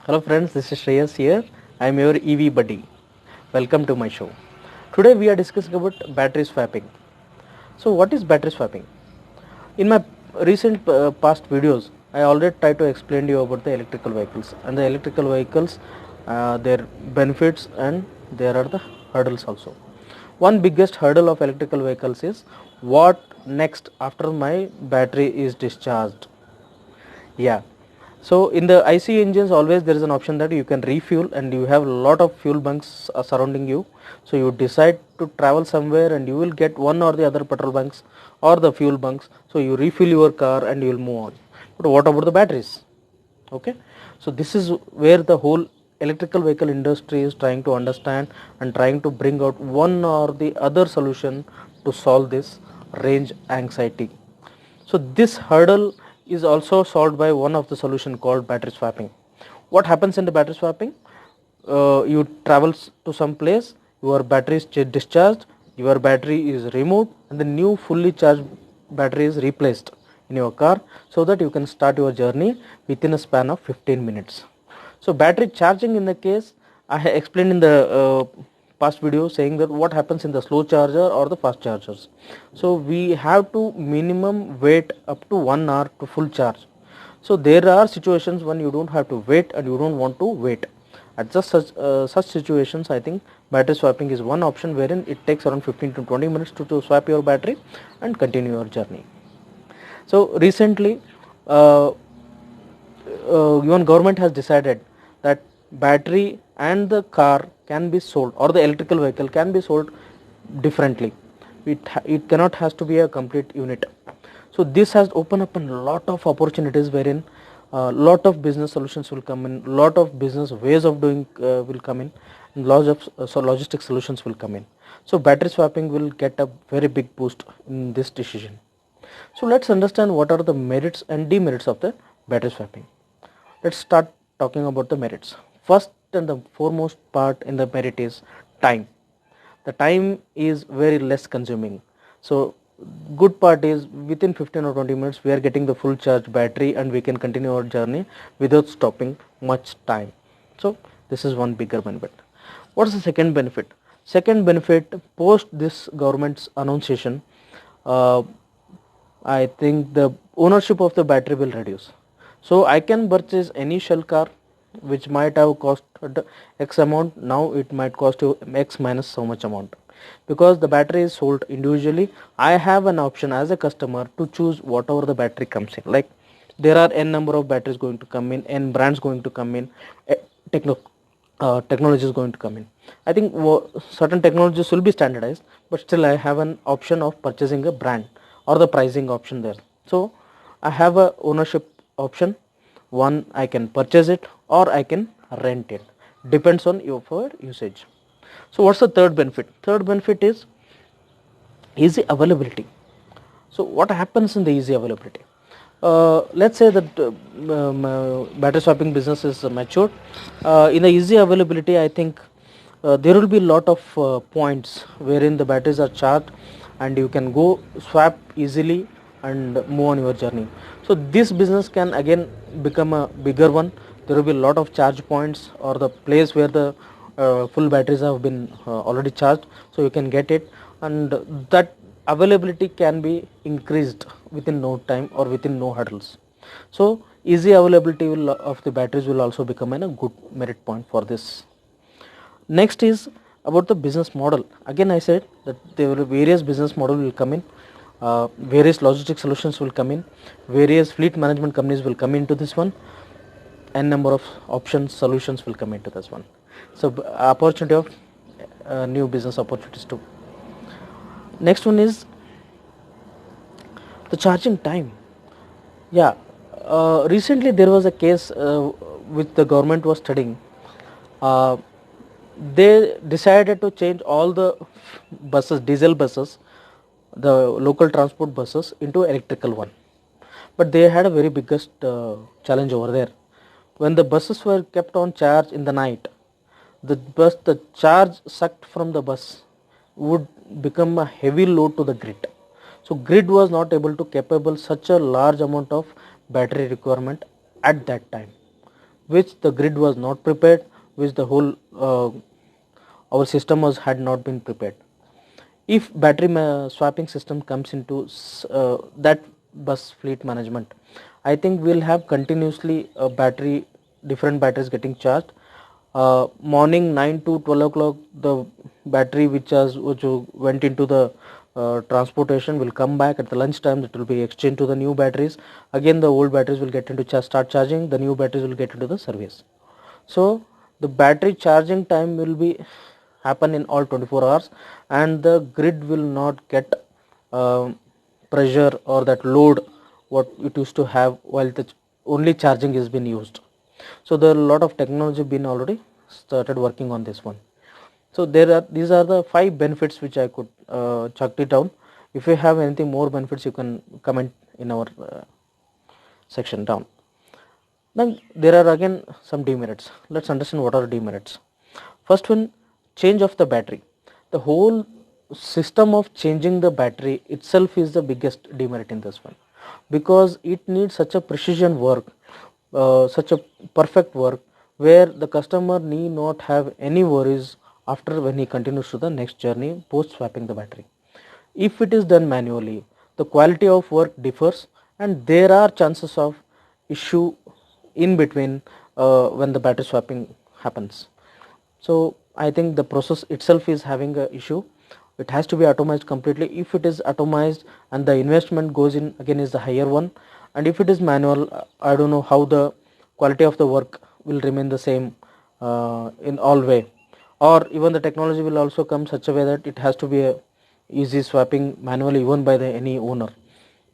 Hello friends, this is Shreyas here. I am your EV buddy. Welcome to my show. Today we are discussing about battery swapping. So what is battery swapping? In my recent past videos, I already tried to explain to you about the electrical vehicles and the electrical vehicles, their benefits and there are the hurdles also. One biggest hurdle of electrical vehicles is what next after my battery is discharged. Yeah. So in the IC engines always there is an option that you can refuel and you have a lot of fuel bunks surrounding you. So you decide to travel somewhere and you will get one or the other petrol bunks or the fuel bunks. So you refuel your car and you will move on. But what about the batteries? Okay. So this is where the whole electrical vehicle industry is trying to understand and trying to bring out one or the other solution to solve this range anxiety. So this hurdle is also solved by one of the solution called battery swapping. What happens in the battery swapping? You travel to some place, your battery is discharged, your battery is removed and the new fully charged battery is replaced in your car so that you can start your journey within a span of 15 minutes. So battery charging in the case I explained in the past video saying that what happens in the slow charger or the fast chargers. So we have to minimum wait up to 1 hour to full charge. So there are situations when you don't have to wait and you don't want to wait. At just such situations, I think battery swapping is one option wherein it takes around 15 to 20 minutes to swap your battery and continue your journey. So recently, uh, even government has decided that battery and the car can be sold or the electrical vehicle can be sold differently. It cannot has to be a complete unit. So this has opened up a lot of opportunities wherein a lot of business solutions will come in, lot of business ways of doing will come in, and lots of logistic solutions will come in. So battery swapping will get a very big boost in this decision. So let's understand what are the merits and demerits of the battery swapping. Let's start talking about the merits. First and the foremost part in the merit is time. The time is very less consuming. So good part is within 15 or 20 minutes we are getting the full charge battery and we can continue our journey without stopping much time. So this is one bigger benefit. What is the second benefit? Second benefit, post this government's annunciation, uh, I think the ownership of the battery will reduce. So I can purchase any shell car which might have cost X amount, now it might cost you X minus so much amount. Because the battery is sold individually, I have an option as a customer to choose whatever the battery comes in. Like there are n number of batteries going to come in, n brands going to come in, eh, techno technology is going to come in. I think certain technologies will be standardized, but still I have an option of purchasing a brand or the pricing option there. So I have a ownership option. One, I can purchase it or I can rent it. Depends on your for usage. So what's the third benefit? Third benefit is easy availability. So what happens in the easy availability? Let's say that battery swapping business is matured. In the easy availability, I think there will be a lot of points wherein the batteries are charged and you can go swap easily and move on your journey. So this business can again become a bigger one. There will be a lot of charge points or the place where the full batteries have been already charged, so you can get it, and that availability can be increased within no time or within no hurdles. So easy availability of the batteries will also become a good merit point for this. Next is about the business model. Again I said that there will various business model will come in, various logistic solutions will come in, various fleet management companies will come into this one, n number of options solutions will come into this one. So opportunity of new business opportunities too. Next one is the charging time. Yeah, recently there was a case which the government was studying. uh, they decided to change all the buses, diesel buses, the local transport buses into electrical one, but they had a very biggest challenge over there. When the buses were kept on charge in the night, the charge sucked from the bus would become a heavy load to the grid. So grid was not able to capable such a large amount of battery requirement at that time. which the grid was not prepared, which the whole our system was had not been prepared. If battery swapping system comes into that bus fleet management, I think we'll have continuously a battery, different batteries getting charged. Morning 9 to 12 o'clock, the battery which went into the transportation will come back at the lunchtime. It will be exchanged to the new batteries. Again, the old batteries will get into start charging. The new batteries will get into the service. So the battery charging time will be happen in all 24 hours, and the grid will not get pressure or that load what it used to have while the only charging is been used. So there are a lot of technology been already started working on this one. So these are the 5 benefits which I could chuck it down. If you have anything more benefits, you can comment in our section down. Then there are again some demerits. Let's understand what are demerits. First one, change of the battery. The whole system of changing the battery itself is the biggest demerit in this one, because it needs such a precision work, such a perfect work, where the customer need not have any worries after when he continues to the next journey post swapping the battery. If it is done manually, the quality of work differs, and there are chances of issue in between when the battery swapping happens. So I think the process itself is having a issue. It has to be atomized completely. If it is atomized and the investment goes in again is the higher one, and if it is manual, I don't know how the quality of the work will remain the same in all way, or even the technology will also come such a way that it has to be a easy swapping manually even by the any owner.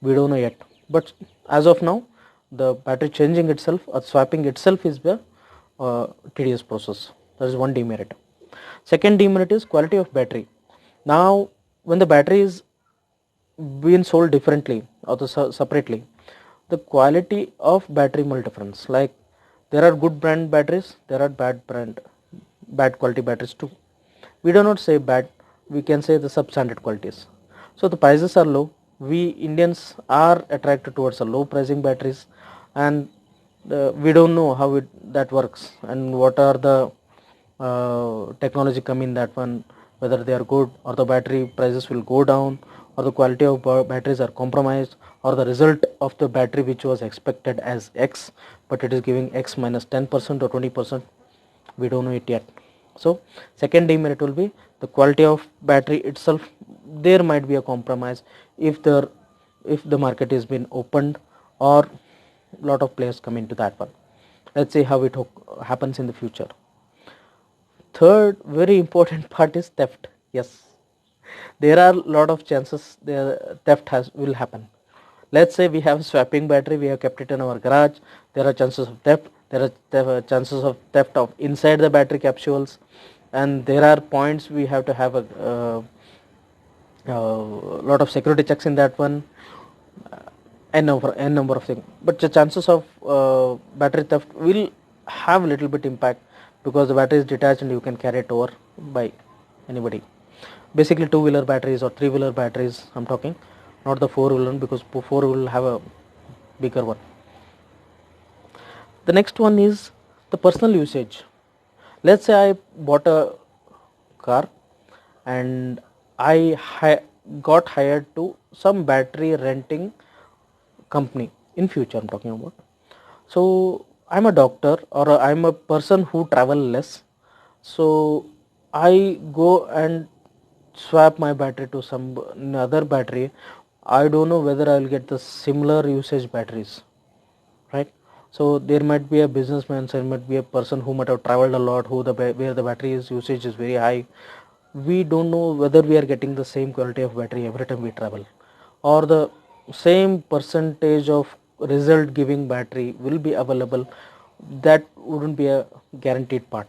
We don't know yet, but as of now, the battery changing itself or swapping itself is the tedious process. That is one demerit. Second demerit is quality of battery. Now when the battery is being sold differently or separately, the quality of battery will difference. Like there are good brand batteries, there are bad quality batteries too. We do not say bad, we can say the substandard qualities. So the prices are low. We Indians are attracted towards the low pricing batteries, and we don't know how that works and what are the technology come in that one, whether they are good or the battery prices will go down, or the quality of batteries are compromised, or the result of the battery which was expected as X but it is giving X minus 10% or 20%. We don't know it yet. So second demerit will be the quality of battery itself. There might be a compromise if the market has been opened or lot of players come into that one. Let's see how it happens in the future. Third very important part is theft. Yes, there are lot of chances the theft will happen. Let's say we have swapping battery, we have kept it in our garage. There are chances of theft. There are chances of theft of inside the battery capsules, and there are points we have to have a lot of security checks in that one. N number of things, but the chances of battery theft will have a little bit impact, because the battery is detached and you can carry it over by anybody. Basically two-wheeler batteries or three-wheeler batteries I'm talking, not the four-wheeler, because four-wheeler will have a bigger one. The next one is the personal usage. Let's say I bought a car and I got hired to some battery renting company in future I'm talking about. So I'm a doctor or I'm a person who travel less, so I go and swap my battery to some other battery. I don't know whether I will get the similar usage batteries, right? So there might be a businessman, there might be a person who might have traveled a lot, where the battery usage is very high. We don't know whether we are getting the same quality of battery every time we travel, or the same percentage of result giving battery will be available. That wouldn't be a guaranteed part.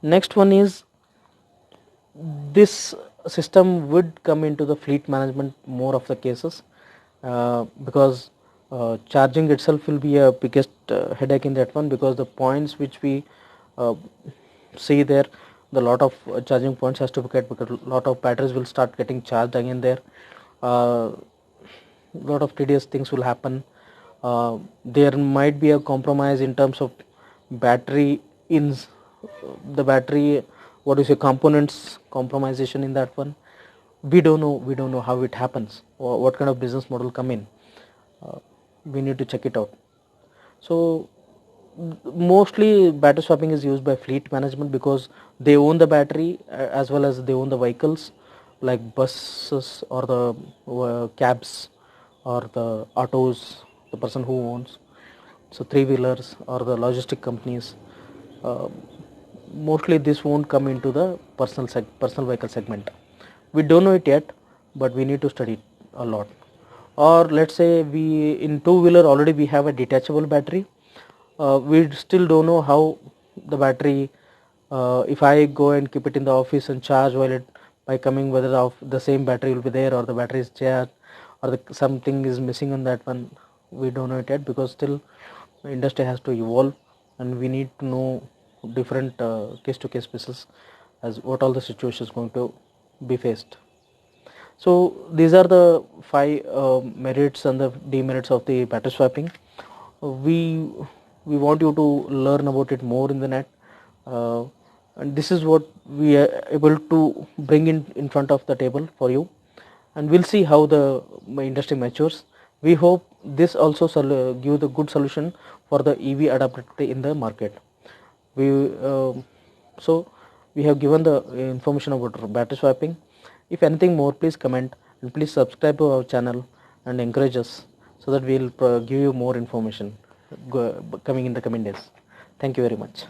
Next one is, this system would come into the fleet management more of the cases, because charging itself will be a biggest headache in that one, because the points which we uh, see there, the lot of charging points has to be kept, because a lot of batteries will start getting charged again there. Lot of tedious things will happen. There might be a compromise in terms of battery in the battery, what is your components compromisation in that one. We don't know how it happens or what kind of business model come in. We need to check it out. So mostly battery swapping is used by fleet management because they own the battery as well as they own the vehicles like buses or the cabs or the autos, the person who owns, so three wheelers or the logistic companies. uh, Mostly this won't come into the personal vehicle segment. We don't know it yet, but we need to study it a lot. Or let's say we in two wheeler already we have a detachable battery. We still don't know how the battery, if I go and keep it in the office and charge while it by coming, whether the same battery will be there or the battery is charged or something is missing on that one. We don't know it yet because still the industry has to evolve and we need to know different case to case basis as what all the situations going to be faced. So these are the five merits and the demerits of the battery swapping. We we want you to learn about it more in the net, and this is what we are able to bring in front of the table for you, and we'll see how the industry matures. We hope this also give the good solution for the EV adaptability in the market. We so we have given the information about battery swapping. If anything more, please comment and please subscribe to our channel and encourage us so that we'll give you more information coming in the coming days. Thank you very much.